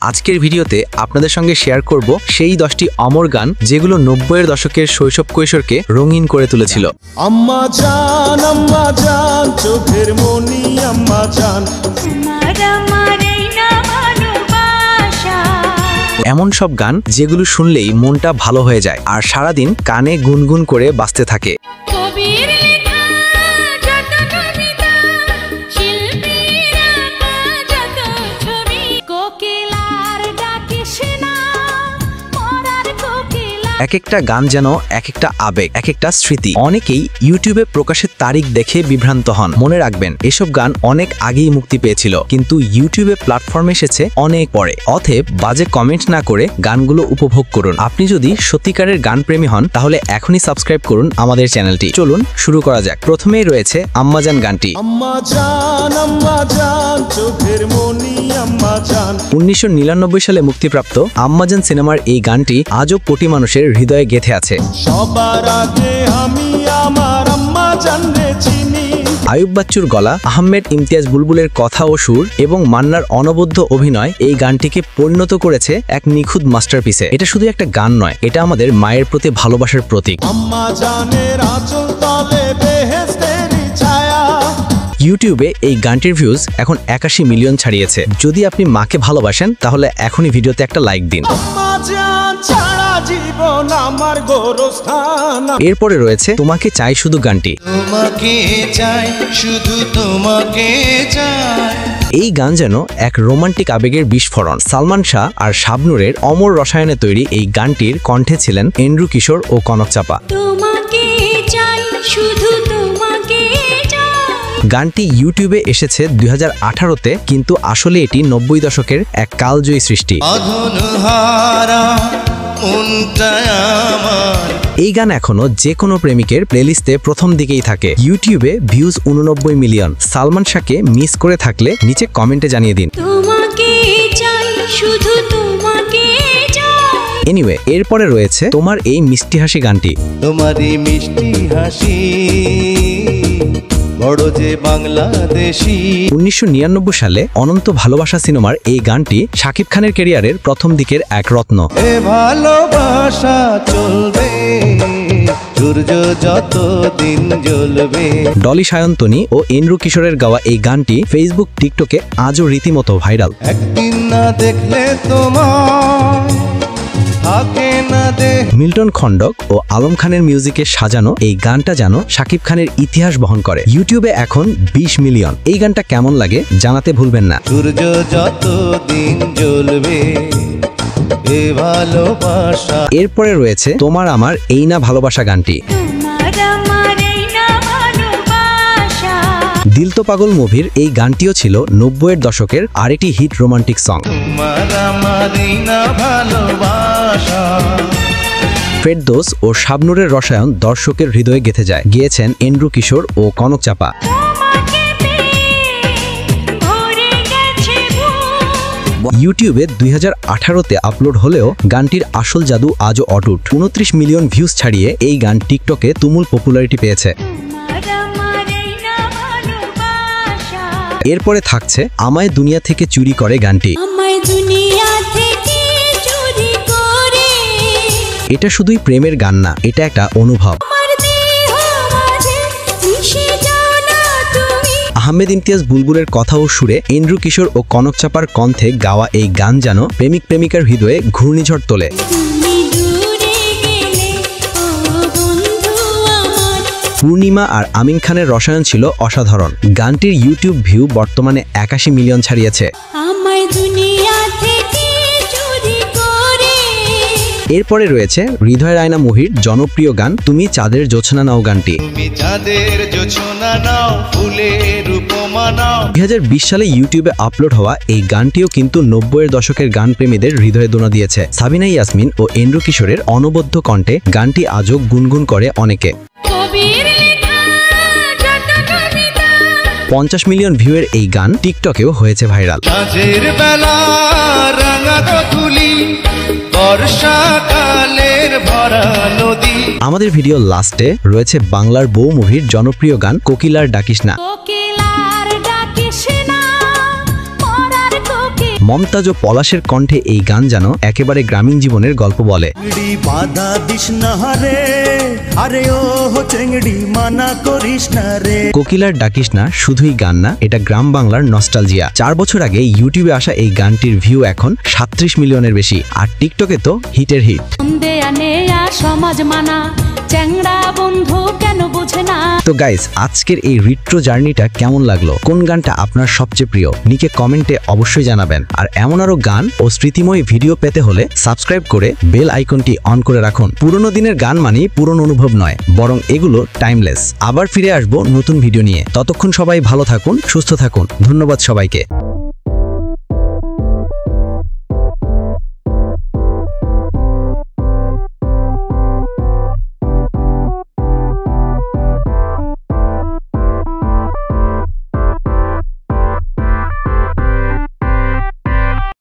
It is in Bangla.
আজকের ভিডিওতে আপনাদের সঙ্গে শেয়ার করব সেই 10টি অমর গান যেগুলো 90-এর দশকের শৈশব কৈশোরকে রঙিন করে তুলেছিল। আম্মা জান চোখের মনি আম্মা জান, এমন সব গান যেগুলো শুনলেই মনটা ভালো হয়ে যায় আর সারাদিন কানে গুনগুন করে বাজতে থাকে। এক একটা গান যেন এক একটা আবেগ, এক একটা স্মৃতি। অনেকেই ইউটিউবে প্রকাশের তারিখ দেখে বিভ্রান্ত হন। মনে রাখবেন, এসব গান অনেক আগেই মুক্তি পেয়েছিল, কিন্তু ইউটিউবে প্ল্যাটফর্মে এসেছে অনেক পরে। অতএব বাজে কমেন্ট না করে গানগুলো উপভোগ করুন। আপনি যদি সত্যিকারের গান প্রেমী হন তাহলে এখনই সাবস্ক্রাইব করুন আমাদের চ্যানেলটি। চলুন শুরু করা যাক। প্রথমেই রয়েছে আম্মা জান গানটি। 1999 সালে মুক্তিপ্রাপ্ত আম্মা জান সিনেমার এই গানটি আজও কোটি মানুষের হৃদয়ে গেঁথে আছে। সবার আগে আমি আমার আম্মা জানরে চিনি। আয়ুব বাচ্চুর গলা, আহমেদ ইমতিয়াজ বুলবুলের কথা ও সুর এবং মান্নার অনবদ্য অভিনয় এই গানটিকে পরিণত করেছে এক নিখুঁত মাস্টারপিসে। এটা শুধু একটা গান নয়, এটা আমাদের মায়ের প্রতি ভালোবাসার প্রতীক। আম্মা জানের আঁচল তলে বেহেশতেরই ছায়া। ইউটিউবে এই গানটির ভিউজ এখন 81 মিলিয়ন ছাড়িয়েছে। যদি আপনি মাকে ভালোবাসেন তাহলে এখনই ভিডিওতে একটা লাইক দিন। এরপরে রয়েছে তোমাকে চাই শুধু গানটি। এই গান যেন এক রোমান্টিক আবেগের বিস্ফোরণ। সালমান শাহ আর শাবনূরের অমর রসায়নে তৈরি এই গানটির কণ্ঠে ছিলেন এন্ড্রু কিশোর ও কনক চাপা। গানটি ইউটিউবে এসেছে 2018-তে, কিন্তু আসলে এটি 90 দশকের এক কালজয়ী সৃষ্টি। এই গান এখনো যে কোনো প্রেমিকের প্লেলিস্টে প্রথম দিকেই থাকে। ইউটিউবে ভিউজ 89 মিলিয়ন। সালমান শাহকে মিস করে থাকলে নিচে কমেন্টে জানিয়ে দিন। এনিওয়ে, এরপরে রয়েছে তোমার এই মিষ্টি হাসি গানটি। তোমার এই মিষ্টি হাসি বড় যে বাংলাদেশী। 1999 সালে অনন্ত ভালোবাসা সিনেমার এই গানটি শাকিব খানের ক্যারিয়ারের প্রথম দিকের এক রত্ন। এ ভালোবাসা চলবে সূর্য যত দিন জ্বলবে। ডলি সায়ন্তনী ও এন্ড্রু কিশোরের গাওয়া এই গানটি ফেসবুক, টিকটকে আজও রীতিমতো ভাইরাল। একদিন না দেখলে তোমার মিল্টন খন্ডক ও আলম খানের মিউজিকে সাজানো এই গানটা যেন শাকিব খানের ইতিহাস বহন করে। ইউটিউবে এখন 20 মিলিয়ন। এই গানটা কেমন লাগে জানাতে ভুলবেন না। সূর্য যত দিন জ্বলবে এ ভালোবাসা। এরপরে রয়েছে তোমার আমার এই না ভালোবাসা গানটি। দিল তো পাগল মুভির এই গানটিও ছিল 90-এর দশকের আরেকটি হিট রোমান্টিক সং। ফেরদৌস ও শাবনূরের রসায়ন দর্শকের হৃদয়ে গেঁথে যায়। গেয়েছেন এন্ড্রু কিশোর ও কনক চাপা। ইউটিউবে 2018-তে আপলোড হলেও গানটির আসল জাদু আজও অটুট। 29 মিলিয়ন ভিউজ ছাড়িয়ে এই গান টিকটকে তুমুল পপুলারিটি পেয়েছে। এরপরে থাকছে আমায় দুনিয়া থেকে চুরি করে গানটি। এটা শুধুই প্রেমের গান না, এটা একটা অনুভব। আহমেদ ইমতিয়াজ বুলবুলের কথা ও সুরে এন্ড্রু কিশোর ও কনক চাপার কণ্ঠে গাওয়া এই গান যেন প্রেমিক প্রেমিকার হৃদয়ে ঘূর্ণিঝড় তোলে। পূর্ণিমা আর আমিন খানের রসায়ন ছিল অসাধারণ। গানটির ইউটিউব ভিউ বর্তমানে 81 মিলিয়ন ছাড়িয়েছে। এরপরে রয়েছে হৃদয় রায়না মুভির জনপ্রিয় গান তুমি চাঁদের জোছনা নাও গানটি। 2020 সালে ইউটিউবে আপলোড হওয়া এই গানটিও কিন্তু 90-এর দশকের গান প্রেমীদের হৃদয়ে দোনা দিয়েছে। সাবিনা ইয়াসমিন ও এন্ড্রু কিশোরের অনবদ্য কণ্ঠে গানটি আজও গুনগুন করে অনেকে। 50 মিলিয়ন ভিউয়ের এই গান টিকটকেও হয়েছে ভাইরাল। আমাদের ভিডিও লাস্টে রয়েছে বাংলার বউ মুভির জনপ্রিয় গান কোকিলার ডাকিস না। মমতাজ ও পলাশের কণ্ঠে এই গান যেন একেবারে গ্রামীণ জীবনের গল্প বলে। বাধা দিস না রে, আরে ও চেংড়ি মানা করিস না রে। কোকিলার ডাকিস না শুধুই গান না, এটা গ্রাম বাংলার নস্টালজিয়া। 4 বছর আগে ইউটিউবে আসা এই গানটির ভিউ এখন 37 মিলিয়নের বেশি, আর টিকটকে তো হিটের হিট। সমাজ মানা চ্যাংড়া বন্ধু কেন বুঝে না। তো গাইস, আজকের এই রিট্রো জার্নিটা কেমন লাগলো? কোন গানটা আপনার সবচেয়ে প্রিয়? নিচে কমেন্টে অবশ্যই জানাবেন। আর এমন আরো গান ও স্মৃতিময় ভিডিও পেতে হলে সাবস্ক্রাইব করে বেল আইকনটি অন করে রাখুন। পুরনো দিনের গান মানে পুরনো অনুভব নয়, বরং এগুলো টাইমলেস। আবার ফিরে আসবো নতুন ভিডিও নিয়ে। ততক্ষণ সবাই ভালো থাকুন, সুস্থ থাকুন। ধন্যবাদ সবাইকে।